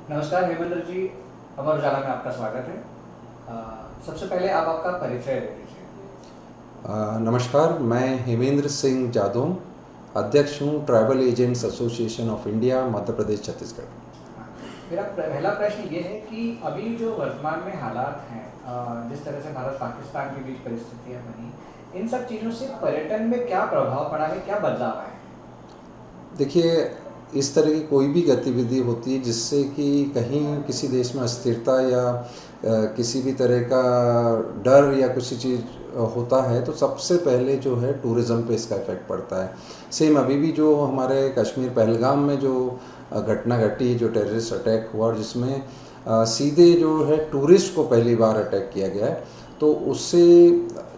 नमस्कार हेमेंद्र जी, अमर उजाला में आपका स्वागत है। सबसे पहले आप आपका परिचय दे दीजिए। नमस्कार, मैं हेमेंद्र सिंह जादौन, अध्यक्ष हूँ travel agents association of India, Madhya Pradesh, Chhattisgarh. हाँ, मेरा पहला प्रश्न ये है कि अभी जो वर्तमान में हालात हैं, जिस तरह से भारत पाकिस्तान के बीच परिस्थितियाँ बनी, इन सब चीज़ों से पर्यटन में क्या प्रभाव पड़ा है, क्या बदलाव आए हैं? देखिए, इस तरह की कोई भी गतिविधि होती है जिससे कि कहीं किसी देश में अस्थिरता या किसी भी तरह का डर या किसी चीज़ होता है तो सबसे पहले जो है टूरिज़्म पे इसका इफ़ेक्ट पड़ता है। सेम अभी भी जो हमारे कश्मीर पहलगाम में जो घटना घटी, जो टेररिस्ट अटैक हुआ और जिसमें सीधे जो है टूरिस्ट को पहली बार अटैक किया गया है, तो उससे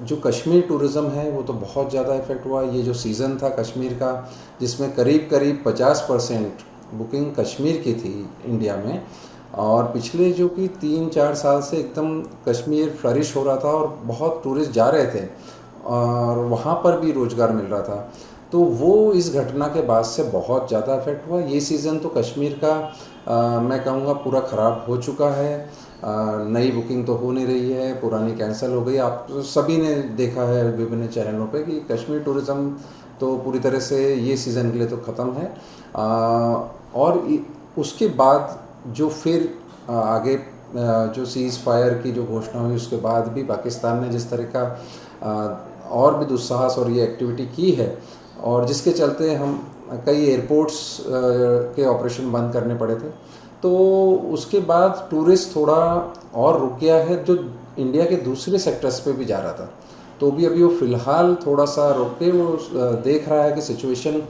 जो कश्मीर टूरिज़्म है वो तो बहुत ज़्यादा इफ़ेक्ट हुआ। ये जो सीज़न था कश्मीर का, जिसमें करीब करीब 50% बुकिंग कश्मीर की थी इंडिया में, और पिछले जो कि 3-4 साल से एकदम कश्मीर फ्लरिश हो रहा था और बहुत टूरिस्ट जा रहे थे और वहाँ पर भी रोज़गार मिल रहा था। तो वो इस घटना के बाद से बहुत ज़्यादा इफ़ेक्ट हुआ। ये सीज़न तो कश्मीर का मैं कहूँगा पूरा ख़राब हो चुका है। नई बुकिंग तो हो नहीं रही है, पुरानी कैंसिल हो गई। आप सभी ने देखा है विभिन्न चैनलों पे कि कश्मीर टूरिज़्म तो पूरी तरह से ये सीज़न के लिए तो ख़त्म है। और उसके बाद जो फिर आगे जो सीज़ फायर की जो घोषणा हुई उसके बाद भी पाकिस्तान ने जिस तरह का और भी दुस्साहस और ये एक्टिविटी की है, और जिसके चलते हम कई एयरपोर्ट्स के ऑपरेशन बंद करने पड़े थे, तो उसके बाद टूरिस्ट थोड़ा और रुक गया है जो इंडिया के दूसरे सेक्टर्स पे भी जा रहा था। तो भी अभी वो फ़िलहाल थोड़ा सा रोक के वो देख रहा है कि सिचुएशन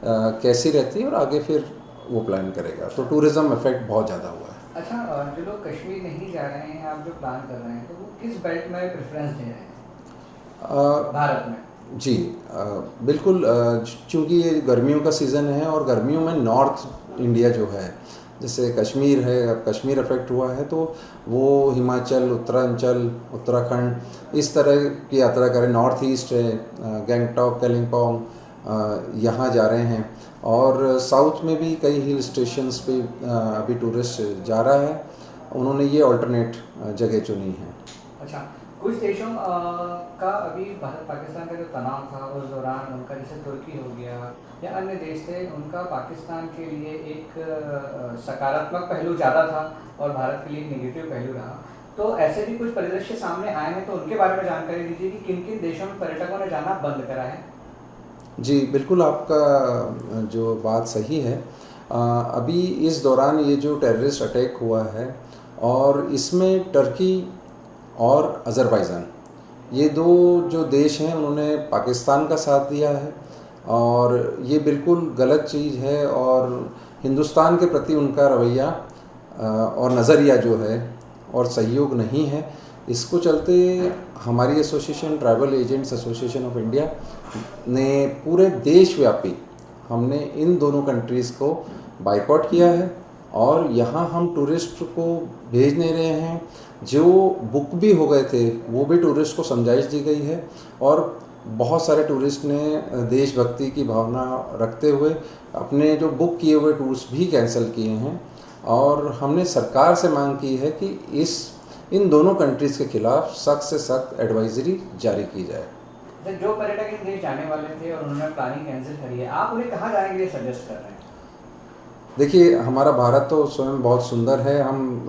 कैसी रहती है और आगे फिर वो प्लान करेगा। तो टूरिज़्म इफेक्ट बहुत ज़्यादा हुआ है। अच्छा, जो लोग कश्मीर नहीं जा रहे हैं, आप जो प्लान कर रहे हैं, तो वो किस बेल्ट में प्रेफरेंस दे रहे हैं भारत में? जी, बिल्कुल। चूँकि ये गर्मियों का सीज़न है और गर्मियों में नॉर्थ इंडिया जो है, जैसे कश्मीर है, अब कश्मीर अफेक्ट हुआ है तो वो हिमाचल, उत्तरांचल, उत्तराखंड इस तरह की यात्रा करें। नॉर्थ ईस्ट है, गैंगटॉक, कालिम्पोंग, यहाँ जा रहे हैं। और साउथ में भी कई हिल स्टेशंस पे अभी टूरिस्ट जा रहा है। उन्होंने ये ऑल्टरनेट जगह चुनी है। अच्छा, कुछ देशों का अभी भारत पाकिस्तान का जो तनाव था उस दौरान उनका, जैसे तुर्की हो गया या अन्य देश थे, उनका पाकिस्तान के लिए एक सकारात्मक पहलू ज़्यादा था और भारत के लिए एक नेगेटिव पहलू रहा। तो ऐसे भी कुछ परिदृश्य सामने आए हैं, तो उनके बारे में जानकारी दीजिए कि किन किन देशों में पर्यटकों ने जाना बंद करा है। जी, बिल्कुल, आपका जो बात सही है। अभी इस दौरान ये जो टेररिस्ट अटैक हुआ है और इसमें टर्की और अज़रबैजान, ये दो जो देश हैं उन्होंने पाकिस्तान का साथ दिया है, और ये बिल्कुल गलत चीज़ है। और हिंदुस्तान के प्रति उनका रवैया और नज़रिया जो है और सहयोग नहीं है। इसको चलते हमारी association travel agents association of India ने पूरे देशव्यापी हमने इन दोनों कंट्रीज़ को बाइकआउट किया है, और यहाँ हम टूरिस्ट को भेज नहीं रहे हैं। जो बुक भी हो गए थे वो भी टूरिस्ट को समझाइश दी गई है, और बहुत सारे टूरिस्ट ने देशभक्ति की भावना रखते हुए अपने जो बुक किए हुए टूर्स भी कैंसिल किए हैं। और हमने सरकार से मांग की है कि इन दोनों कंट्रीज़ के खिलाफ सख्त से सख्त एडवाइजरी जारी की जाए। जो पर्यटक इन देश जाने वाले थे और उन्होंने प्लानिंग कैंसिल करी है, आप उन्हें कहाँ जाने के लिए सजेस्ट कर रहे हैं? देखिए, हमारा भारत तो स्वयं बहुत सुंदर है। हम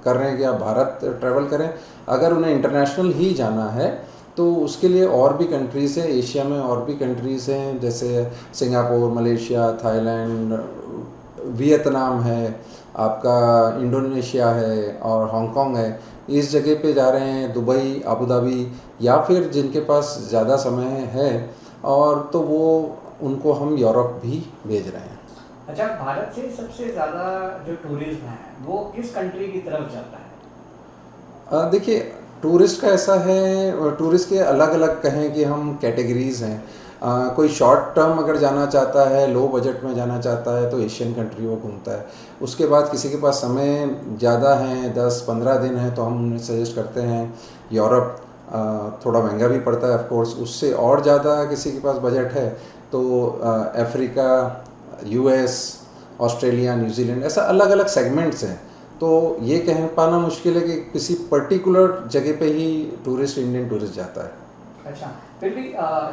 कर रहे हैं कि आप भारत ट्रैवल करें। अगर उन्हें इंटरनेशनल ही जाना है तो उसके लिए और भी कंट्रीज़ है, एशिया में और भी कंट्रीज़ हैं, जैसे सिंगापुर, मलेशिया, थाईलैंड, वियतनाम है, आपका इंडोनेशिया है और हांगकांग है। इस जगह पे जा रहे हैं, दुबई, अबू धाबी, या फिर जिनके पास ज़्यादा समय है और तो वो उनको हम यूरोप भी भेज रहे हैं। अच्छा, भारत से सबसे ज़्यादा जो टूरिज्म है वो किस कंट्री की तरफ जाता है? देखिए, टूरिस्ट का ऐसा है, टूरिस्ट के अलग अलग कहें कि हम कैटेगरीज़ हैं। कोई शॉर्ट टर्म अगर जाना चाहता है, लो बजट में जाना चाहता है तो एशियन कंट्री वो घूमता है। उसके बाद किसी के पास समय ज़्यादा है, 10-15 दिन है, तो हम उन्हें सजेस्ट करते हैं यूरोप। थोड़ा महंगा भी पड़ता है ऑफ कोर्स। उससे और ज़्यादा किसी के पास बजट है तो अफ्रीका, यूएस ऑस्ट्रेलिया, न्यूजीलैंड, ऐसा अलग अलग सेगमेंट्स हैं। तो ये कह पाना मुश्किल है कि किसी पर्टिकुलर जगह पे ही इंडियन टूरिस्ट जाता है। अच्छा, फिर भी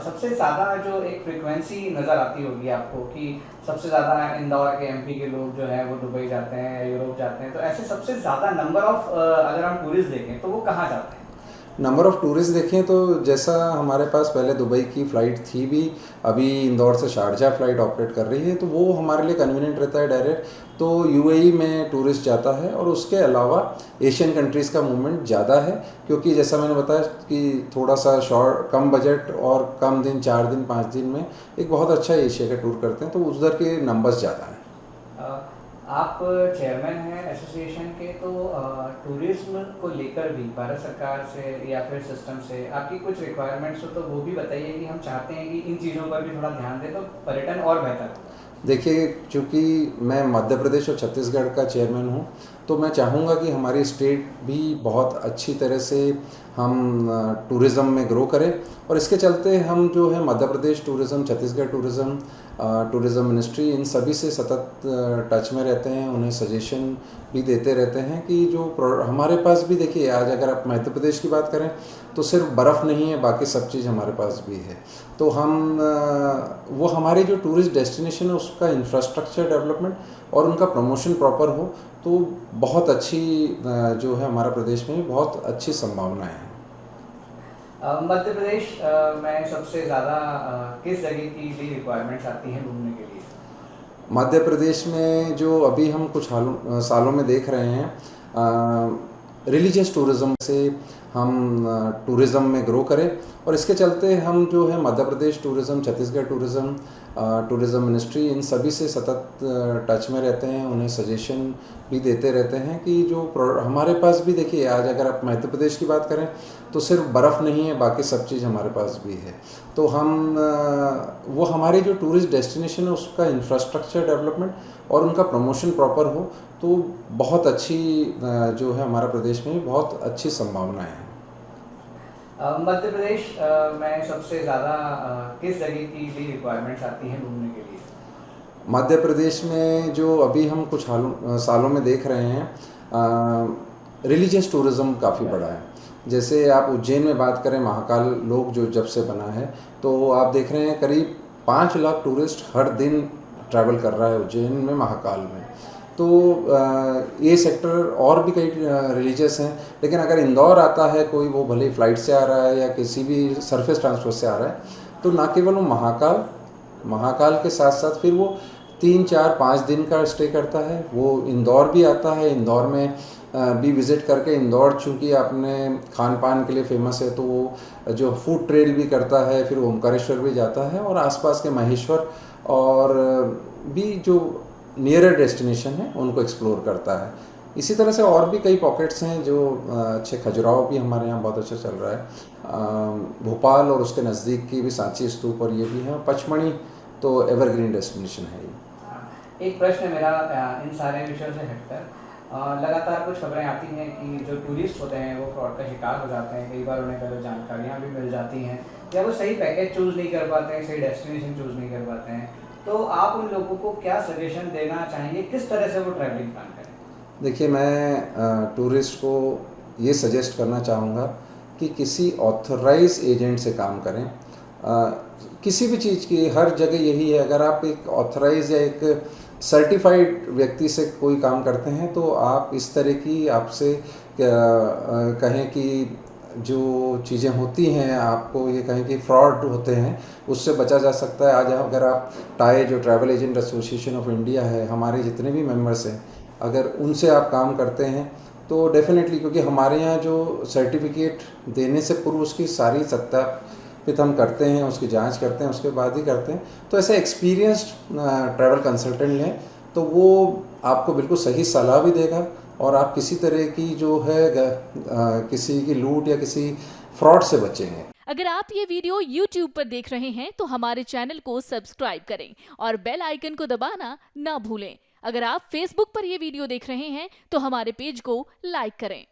सबसे ज़्यादा जो एक फ्रीक्वेंसी नज़र आती होगी आपको कि सबसे ज़्यादा इंदौर के एमपी के लोग जो हैं वो दुबई जाते हैं या यूरोप जाते हैं, तो ऐसे सबसे ज़्यादा नंबर ऑफ अगर हम टूरिस्ट देखें तो वो कहाँ जाते हैं? नंबर ऑफ़ टूरिस्ट देखें तो जैसा हमारे पास पहले दुबई की फ़्लाइट थी भी, अभी इंदौर से शारजाह फ़्लाइट ऑपरेट कर रही है, तो वो हमारे लिए कन्वीनियंट रहता है डायरेक्ट। तो यूएई में टूरिस्ट जाता है और उसके अलावा एशियन कंट्रीज़ का मूवमेंट ज़्यादा है, क्योंकि जैसा मैंने बताया कि थोड़ा सा कम बजट और कम दिन, 4 दिन 5 दिन में एक बहुत अच्छा एशिया का टूर करते हैं, तो उधर के नंबर्स ज़्यादा हैं। आप चेयरमैन हैं एसोसिएशन के, तो टूरिज्म को लेकर भी भारत सरकार से या फिर सिस्टम से आपकी कुछ रिक्वायरमेंट्स हो तो वो भी बताइए कि हम चाहते हैं कि इन चीज़ों पर भी थोड़ा ध्यान दें तो पर्यटन और बेहतर हो। देखिए, चूँकि मैं मध्य प्रदेश और छत्तीसगढ़ का चेयरमैन हूँ, तो मैं चाहूँगा कि हमारी स्टेट भी बहुत अच्छी तरह से हम टूरिज़्म में ग्रो करें, और इसके चलते हम जो है Madhya Pradesh tourism, Chhattisgarh tourism, tourism ministry, इन सभी से सतत टच में रहते हैं, उन्हें सजेशन भी देते रहते हैं कि जो हमारे पास भी, देखिए आज अगर आप मध्य प्रदेश की बात करें तो सिर्फ बर्फ़ नहीं है, बाकी सब चीज़ हमारे पास भी है। तो हम वो हमारी जो टूरिस्ट डेस्टिनेशन है उसका इंफ्रास्ट्रक्चर डेवलपमेंट और उनका प्रमोशन प्रॉपर हो, तो बहुत अच्छी जो है हमारा प्रदेश में बहुत अच्छी संभावनाएं हैं। मध्य प्रदेश में सबसे ज़्यादा किस जगह की भी रिक्वायरमेंट्स आती हैं घूमने के लिए? मध्य प्रदेश में जो अभी हम कुछ सालों में देख रहे हैं, रिलीजियस टूरिज़्म से हम टूरिज़्म में ग्रो करें, और इसके चलते हम जो है Madhya Pradesh tourism, Chhattisgarh tourism, tourism ministry, इन सभी से सतत टच में रहते हैं, उन्हें सजेशन भी देते रहते हैं कि जो हमारे पास भी, देखिए आज अगर आप मध्य प्रदेश की बात करें तो सिर्फ बर्फ़ नहीं है, बाकी सब चीज़ हमारे पास भी है। तो हम वो हमारी जो टूरिस्ट डेस्टिनेशन है उसका इंफ्रास्ट्रक्चर डेवलपमेंट और उनका प्रमोशन प्रॉपर हो, तो बहुत अच्छी जो है हमारा प्रदेश में बहुत अच्छी संभावनाएं हैं। मध्य प्रदेश में सबसे ज़्यादा किस जगह की भी रिक्वायरमेंट्स आती हैं घूमने के लिए? मध्य प्रदेश में जो अभी हम कुछ सालों में देख रहे हैं, रिलीजियस टूरिज़्म काफ़ी बढ़ा है। जैसे आप उज्जैन में बात करें, महाकाल लोक जो जब से बना है, तो आप देख रहे हैं करीब 5 लाख टूरिस्ट हर दिन ट्रैवल कर रहा है उज्जैन में, महाकाल में। तो ये सेक्टर और भी कई रिलीजियस हैं, लेकिन अगर इंदौर आता है कोई, वो भले ही फ़्लाइट से आ रहा है या किसी भी सरफेस ट्रांसपोर्ट से आ रहा है, तो ना केवल वो महाकाल के साथ साथ फिर वो 3, 4, 5 दिन का स्टे करता है, वो इंदौर भी आता है, इंदौर में भी विज़िट करके, इंदौर चूँकि अपने खान पान के लिए फेमस है, तो वो जो फूड ट्रेल भी करता है, फिर ओमकारेश्वर भी जाता है, और आसपास के महेश्वर और भी जो नियरर डेस्टिनेशन है उनको एक्सप्लोर करता है। इसी तरह से और भी कई पॉकेट्स हैं जो अच्छे, खजुराहो भी हमारे यहाँ बहुत अच्छा चल रहा है, भोपाल और उसके नज़दीक की भी सांची स्तूप और ये भी हैं, पचमढ़ी तो एवरग्रीन डेस्टिनेशन है ये। एक प्रश्न मेरा इन सारे विषयों से हटकर, लगातार कुछ खबरें आती हैं कि जो टूरिस्ट होते हैं वो फ्रॉड का शिकार हो जाते हैं, कई बार उन्हें गलत जानकारियाँ भी मिल जाती हैं, या वो सही पैकेज चूज़ नहीं कर पाते हैं, सही डेस्टिनेशन चूज़ नहीं कर पाते हैं, तो आप उन लोगों को क्या सजेशन देना चाहेंगे, किस तरह से वो ट्रैवलिंग प्लान करें? देखिए, मैं टूरिस्ट को ये सजेस्ट करना चाहूँगा कि किसी ऑथराइज एजेंट से काम करें। किसी भी चीज़ की हर जगह यही है, अगर आप एक ऑथराइज या एक सर्टिफाइड व्यक्ति से कोई काम करते हैं, तो आप इस तरह की आपसे कहें कि जो चीज़ें होती हैं, आपको ये कहें कि फ्रॉड होते हैं, उससे बचा जा सकता है। आज अगर आप टाई, जो travel agent association of India है, हमारे जितने भी मेंबर्स हैं, अगर उनसे आप काम करते हैं तो डेफिनेटली, क्योंकि हमारे यहाँ जो सर्टिफिकेट देने से पूर्व उसकी सारी सत्यापित हम करते हैं, उसकी जांच करते हैं, उसके बाद ही करते हैं। तो ऐसे एक्सपीरियंस्ड ट्रैवल कंसल्टेंट लें, तो वो आपको बिल्कुल सही सलाह भी देगा, और आप किसी तरह की जो है किसी की लूट या किसी फ्रॉड से बचेंगे। अगर आप ये वीडियो YouTube पर देख रहे हैं तो हमारे चैनल को सब्सक्राइब करें और बेल आइकन को दबाना ना भूलें। अगर आप Facebook पर ये वीडियो देख रहे हैं तो हमारे पेज को लाइक करें।